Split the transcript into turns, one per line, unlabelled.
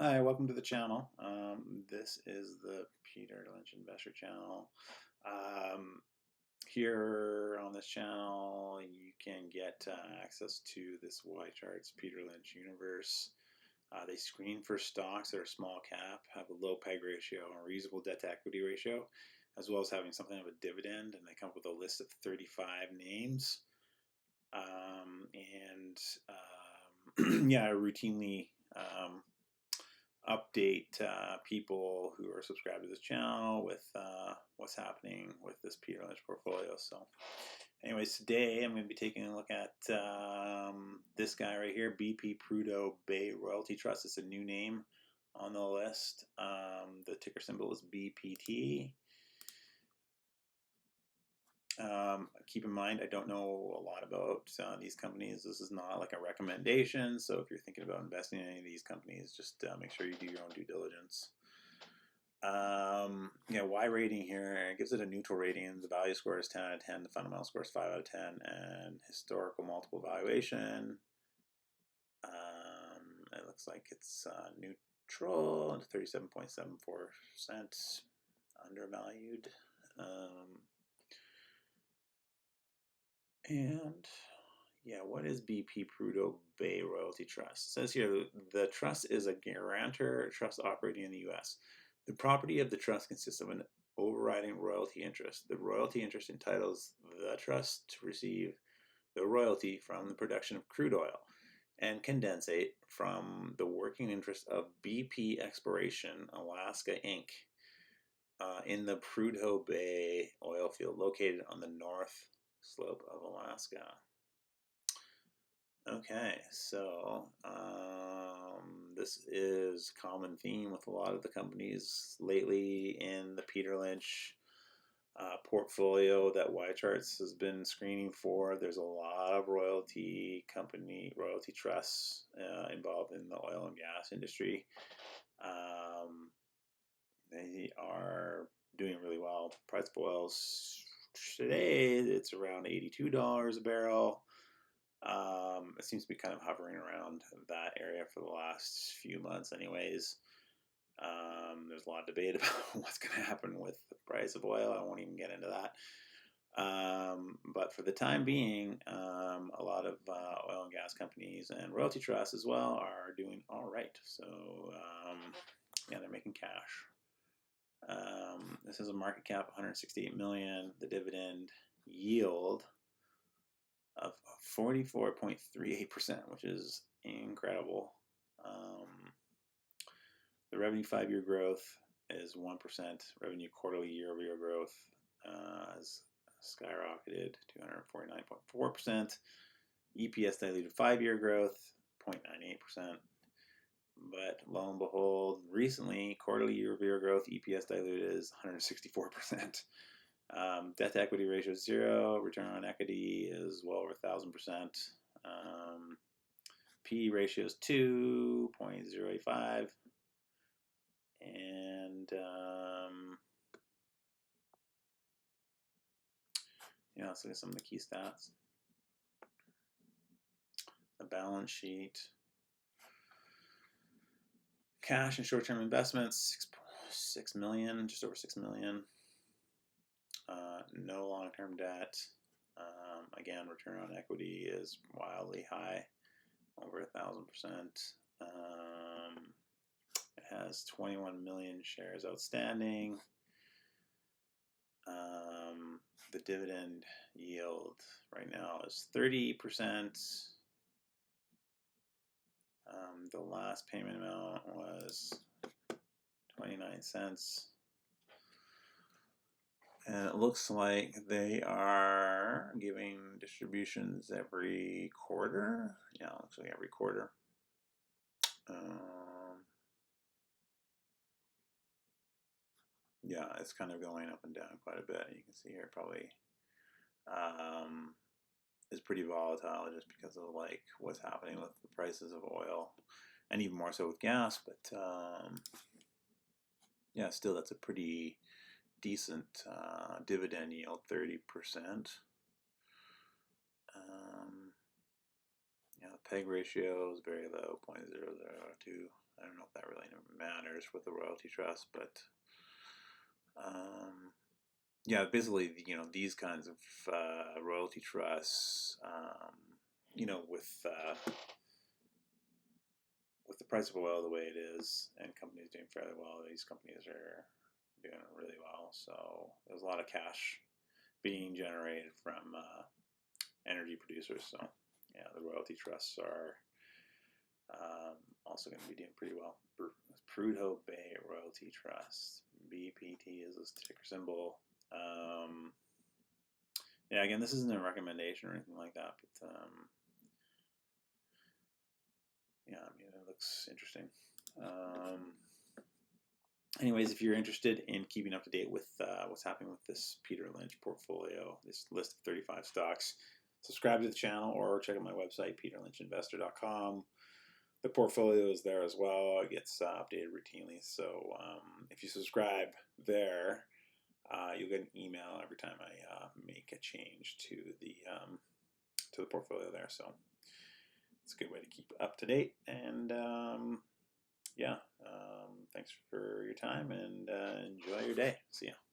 Hi, welcome to the channel. This is the Peter Lynch Investor Channel. Here on this channel, you can get access to this YCharts Peter Lynch universe. They screen for stocks that are small cap, have a low PEG ratio, and a reasonable debt to equity ratio, as well as having something of a dividend. And they come up with a list of 35 names. Yeah, I routinely update people who are subscribed to this channel with what's happening with this Peter Lynch portfolio. So anyways, today I'm going to be taking a look at this guy right here, BP Prudhoe Bay Royalty Trust. It's a new name on the list. The ticker symbol is BPT. Keep in mind, I don't know a lot about these companies. This is not like a recommendation. So if you're thinking about investing in any of these companies, just make sure you do your own due diligence. Y rating here, it gives it a neutral rating. The value score is 10 out of 10. The fundamental score is 5 out of 10. And historical multiple valuation, it looks like it's neutral and 37.74% undervalued. And yeah, what is BP Prudhoe Bay Royalty Trust? It says here the trust is a guarantor trust operating in the U.S. The property of the trust consists of an overriding royalty interest. The royalty interest entitles the trust to receive the royalty from the production of crude oil and condensate from the working interest of BP Exploration Alaska Inc. In the Prudhoe Bay oil field located on the north slope of Alaska. Okay, so this is a common theme with a lot of the companies lately in the Peter Lynch portfolio that YCharts has been screening for. There's a lot of royalty trusts involved in the oil and gas industry. They are doing really well. Price of oil today, it's around $82 a barrel. It seems to be kind of hovering around that area for the last few months anyways. There's a lot of debate about what's going to happen with the price of oil. I won't even get into that. But for the time being, a lot of oil and gas companies and royalty trusts as well are doing all right. So yeah, they're making cash. This is a market cap 168 million. The dividend yield of 44.38%, which is incredible. The revenue 5-year growth is 1%. Revenue quarterly year-over-year growth has skyrocketed 249.4%. EPS diluted 5-year growth 0.98%. But lo and behold, recently, quarterly year-over-year growth, EPS diluted is 164%. Debt to equity ratio is 0. Return on equity is well over 1,000%. P ratio is 2.085. And yeah, let's look at some of the key stats. The balance sheet. Cash and short-term investments, 6 million, just over 6 million. No long-term debt. Again, return on equity is wildly high, over 1,000%. It has 21 million shares outstanding. The dividend yield right now is 30%. The last payment amount was 29 cents. And it looks like they are giving distributions every quarter. Yeah, it looks like every quarter. Yeah, it's kind of going up and down quite a bit. You can see here probably is pretty volatile just because of like what's happening with the prices of oil and even more so with gas. But yeah, still that's a pretty decent dividend yield, 30%. Yeah, the PEG ratio is very low, 0.002. I don't know if that really matters with the royalty trust, but yeah, basically, these kinds of royalty trusts, with the price of oil the way it is and companies doing fairly well, these companies are doing really well. So there's a lot of cash being generated from energy producers. So yeah, the royalty trusts are also going to be doing pretty well. Prudhoe Bay Royalty Trust, BPT is the ticker symbol. Yeah, again, this isn't a recommendation or anything like that, but yeah, I mean, it looks interesting. Anyways, if you're interested in keeping up to date with what's happening with this Peter Lynch portfolio, this list of 35 stocks, subscribe to the channel or check out my website, peterlynchinvestor.com. The portfolio is there as well. It gets updated routinely. So if you subscribe there, you'll get an email every time I make a change to the portfolio there. So it's a good way to keep up to date. And yeah, thanks for your time and enjoy your day. See ya.